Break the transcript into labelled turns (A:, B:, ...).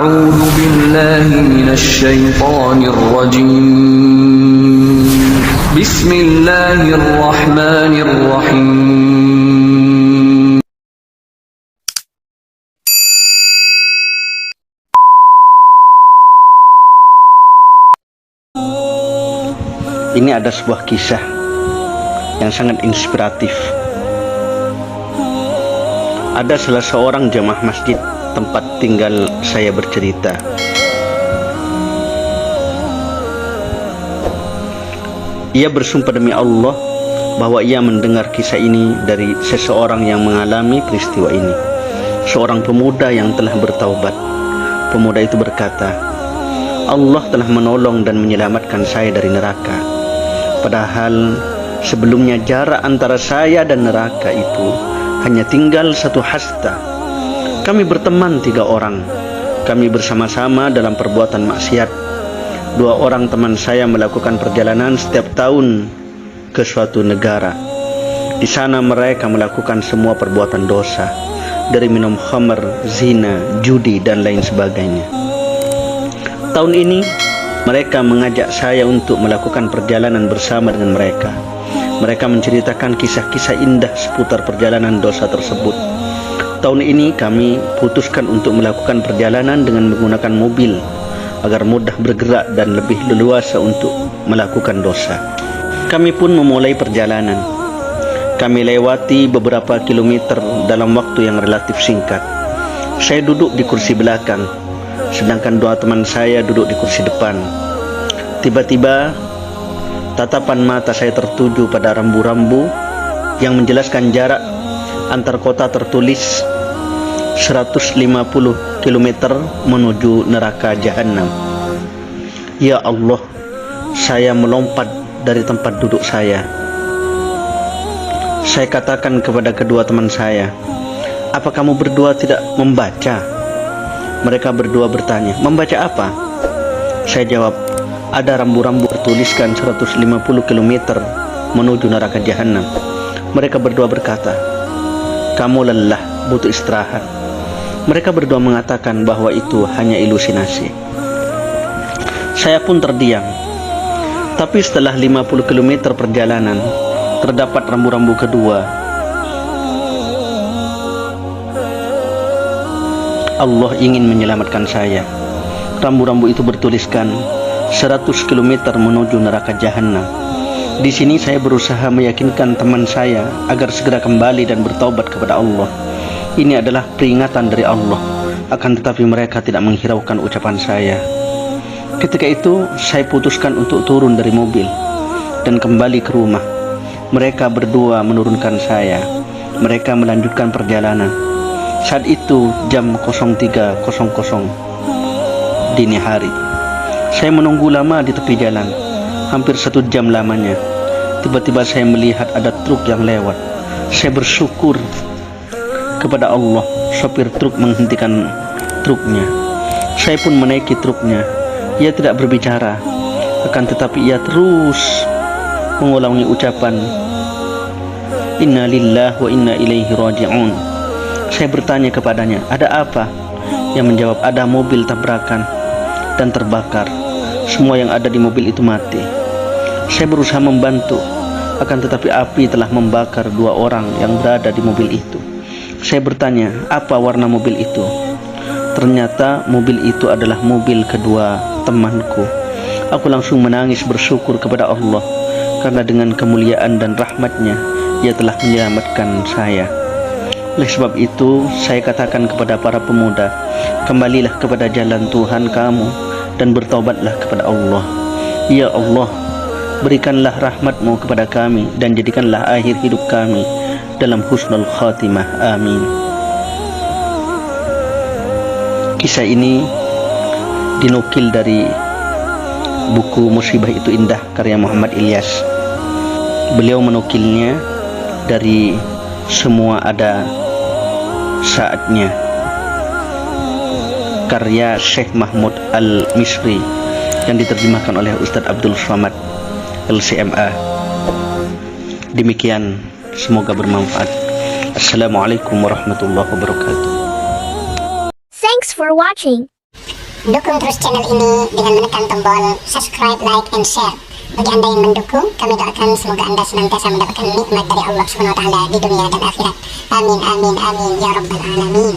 A: أعوذ بالله من الشيطان الرجيم بسم الله الرحمن الرحيم
B: Ini ada sebuah kisah yang sangat inspiratif. Ada salah seorang jamaah masjid tempat tinggal saya bercerita. Ia bersumpah demi Allah bahwa ia mendengar kisah ini dari seseorang yang mengalami peristiwa ini. Seorang pemuda yang telah bertaubat. Pemuda itu berkata, Allah telah menolong dan menyelamatkan saya dari neraka. Padahal sebelumnya jarak antara saya dan neraka itu hanya tinggal satu hasta. Kami berteman 3 orang. Kami bersama-sama dalam perbuatan maksiat. 2 orang teman saya melakukan perjalanan setiap tahun ke suatu negara. Di sana mereka melakukan semua perbuatan dosa, dari minum khamr, zina, judi, dan lain sebagainya. Tahun ini mereka mengajak saya untuk melakukan perjalanan bersama dengan mereka. Mereka menceritakan kisah-kisah indah seputar perjalanan dosa tersebut. Tahun ini kami putuskan untuk melakukan perjalanan dengan menggunakan mobil agar mudah bergerak dan lebih leluasa untuk melakukan dosa. Kami pun memulai perjalanan. Kami lewati beberapa kilometer dalam waktu yang relatif singkat. Saya duduk di kursi belakang, sedangkan 2 teman saya duduk di kursi depan. Tiba-tiba tatapan mata saya tertuju pada rambu-rambu yang menjelaskan jarak antar kota tertulis 150 km menuju neraka jahanam. Ya Allah, saya melompat dari tempat duduk saya. Saya katakan kepada kedua teman saya, apa kamu berdua tidak membaca? Mereka berdua bertanya, membaca apa? Saya jawab, ada rambu-rambu bertuliskan 150 km menuju neraka jahanam. Mereka berdua berkata, kamu lelah, butuh istirahat. Mereka berdua mengatakan bahwa itu hanya ilusinasi. Saya pun terdiam. Tapi setelah 50 km perjalanan, terdapat rambu-rambu kedua. Allah ingin menyelamatkan saya. Rambu-rambu itu bertuliskan 100 km menuju neraka jahanam. Di sini saya berusaha meyakinkan teman saya agar segera kembali dan bertaubat kepada Allah. Ini adalah peringatan dari Allah. Akan tetapi mereka tidak menghiraukan ucapan saya. Ketika itu saya putuskan untuk turun dari mobil dan kembali ke rumah. Mereka berdua menurunkan saya. Mereka melanjutkan perjalanan. Saat itu jam 03.00 dini hari. Saya menunggu lama di tepi jalan, hampir 1 jam lamanya. Tiba-tiba saya melihat ada truk yang lewat. Saya bersyukur kepada Allah. Sopir truk menghentikan truknya. Saya pun menaiki truknya. Ia tidak berbicara, akan tetapi ia terus mengulangi ucapan Inna lillahi wa inna ilaihi raji'un. Saya bertanya kepadanya, ada apa? Yang menjawab, ada mobil tabrakan dan terbakar. Semua yang ada di mobil itu mati. Saya berusaha membantu, akan tetapi api telah membakar 2 orang yang berada di mobil itu. Saya bertanya, apa warna mobil itu? Ternyata mobil itu adalah mobil kedua temanku. Aku langsung menangis bersyukur kepada Allah, karena dengan kemuliaan dan rahmatnya Ia telah menyelamatkan saya. Oleh sebab itu, saya katakan kepada para pemuda, kembalilah kepada jalan Tuhan kamu dan bertaubatlah kepada Allah. Ya Allah, berikanlah rahmat-Mu kepada kami dan jadikanlah akhir hidup kami dalam husnul khatimah. Amin. Kisah ini dinukil dari buku Musibah Itu Indah karya Muhammad Ilyas. Beliau menukilnya dari Semua Ada Saatnya karya Syekh Mahmud Al-Misri yang diterjemahkan oleh Ustadz Abdul Somad LCMA. Demikian, semoga bermanfaat. Assalamualaikum warahmatullahi wabarakatuh.
C: Thanks for watching. Dukung terus channel ini dengan menekan tombol subscribe, like, and share. Bagi Anda yang mendukung, kami doakan semoga Anda senantiasa mendapatkan nikmat dari Allah Subhanahu wa taala di dunia dan akhirat. Amin amin amin ya rabbal alamin.